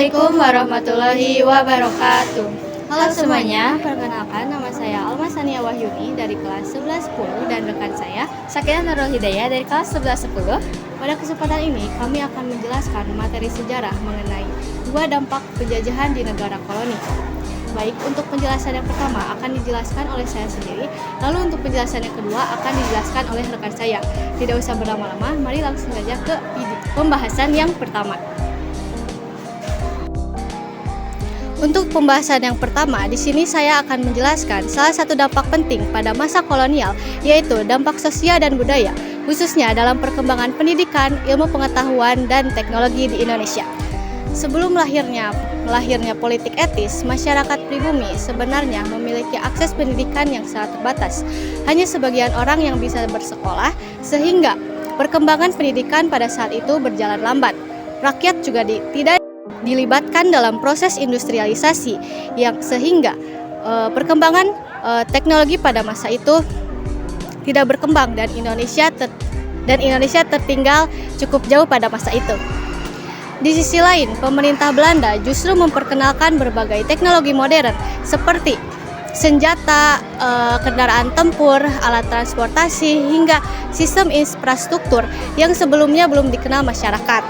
Assalamualaikum warahmatullahi wabarakatuh. Halo semuanya, perkenalkan nama saya Alma Sania Wahyuni dari kelas 1110 dan rekan saya Sakinah Nurul Hidayah dari kelas 1110. Pada kesempatan ini kami akan menjelaskan materi sejarah mengenai dua dampak penjajahan di negara koloni. Baik, untuk penjelasan yang pertama akan dijelaskan oleh saya sendiri, lalu untuk penjelasan yang kedua akan dijelaskan oleh rekan saya. Tidak usah berlama-lama, mari langsung saja ke pembahasan yang pertama. Untuk pembahasan yang pertama, di sini saya akan menjelaskan salah satu dampak penting pada masa kolonial, yaitu dampak sosial dan budaya, khususnya dalam perkembangan pendidikan, ilmu pengetahuan, dan teknologi di Indonesia. Sebelum lahirnya politik etis, masyarakat pribumi sebenarnya memiliki akses pendidikan yang sangat terbatas. Hanya sebagian orang yang bisa bersekolah, sehingga perkembangan pendidikan pada saat itu berjalan lambat. Rakyat juga tidak dilibatkan dalam proses industrialisasi yang sehingga perkembangan teknologi pada masa itu tidak berkembang dan Indonesia tertinggal cukup jauh pada masa itu. Di sisi lain, pemerintah Belanda justru memperkenalkan berbagai teknologi modern seperti senjata, kendaraan tempur, alat transportasi hingga sistem infrastruktur yang sebelumnya belum dikenal masyarakat.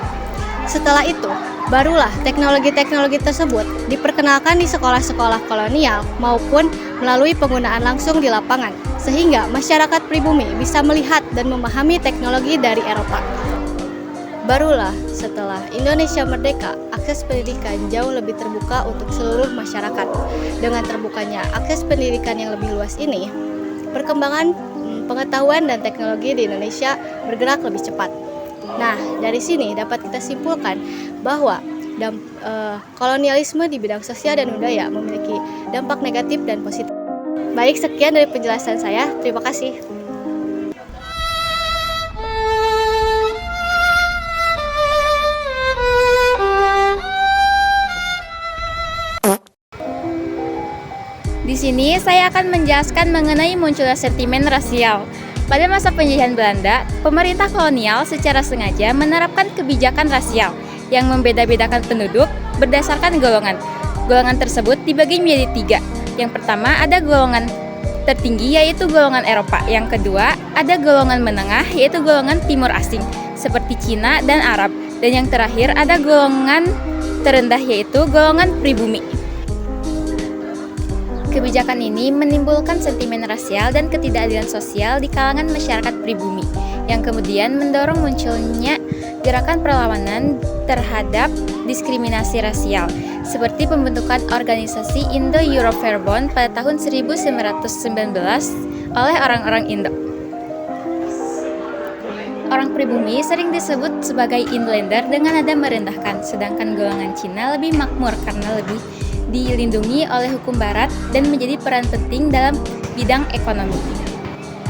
Setelah itu, barulah teknologi-teknologi tersebut diperkenalkan di sekolah-sekolah kolonial maupun melalui penggunaan langsung di lapangan, sehingga masyarakat pribumi bisa melihat dan memahami teknologi dari Eropa. Barulah setelah Indonesia merdeka, akses pendidikan jauh lebih terbuka untuk seluruh masyarakat. Dengan terbukanya akses pendidikan yang lebih luas ini, perkembangan pengetahuan dan teknologi di Indonesia bergerak lebih cepat. Nah, dari sini dapat kita simpulkan bahwa kolonialisme di bidang sosial dan budaya memiliki dampak negatif dan positif. Baik, sekian dari penjelasan saya. Terima kasih. Di sini saya akan menjelaskan mengenai munculnya sentimen rasial. Pada masa penjajahan Belanda, pemerintah kolonial secara sengaja menerapkan kebijakan rasial yang membeda-bedakan penduduk berdasarkan golongan. Golongan tersebut dibagi menjadi tiga. Yang pertama ada golongan tertinggi yaitu golongan Eropa. Yang kedua ada golongan menengah yaitu golongan Timur Asing seperti Cina dan Arab. Dan yang terakhir ada golongan terendah yaitu golongan pribumi. Kebijakan ini menimbulkan sentimen rasial dan ketidakadilan sosial di kalangan masyarakat pribumi, yang kemudian mendorong munculnya gerakan perlawanan terhadap diskriminasi rasial, seperti pembentukan organisasi Indo-Euro-Fairbond pada tahun 1919 oleh orang-orang Indo. Orang pribumi sering disebut sebagai inlander dengan nada merendahkan, sedangkan golongan Cina lebih makmur karena lebih dilindungi oleh hukum barat dan menjadi peran penting dalam bidang ekonomi.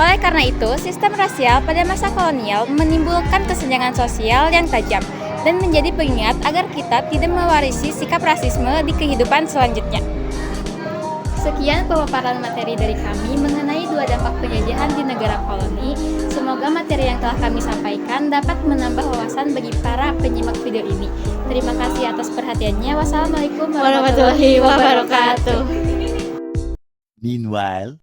Oleh karena itu, sistem rasial pada masa kolonial menimbulkan kesenjangan sosial yang tajam dan menjadi pengingat agar kita tidak mewarisi sikap rasisme di kehidupan selanjutnya. Sekian pemaparan materi dari kami mengenai dua dampak penjajahan di negara koloni. Semoga materi yang telah kami sampaikan dapat menambah wawasan bagi para penyimak video ini. Terima kasih atas perhatiannya. Wassalamualaikum warahmatullahi wabarakatuh. Meanwhile,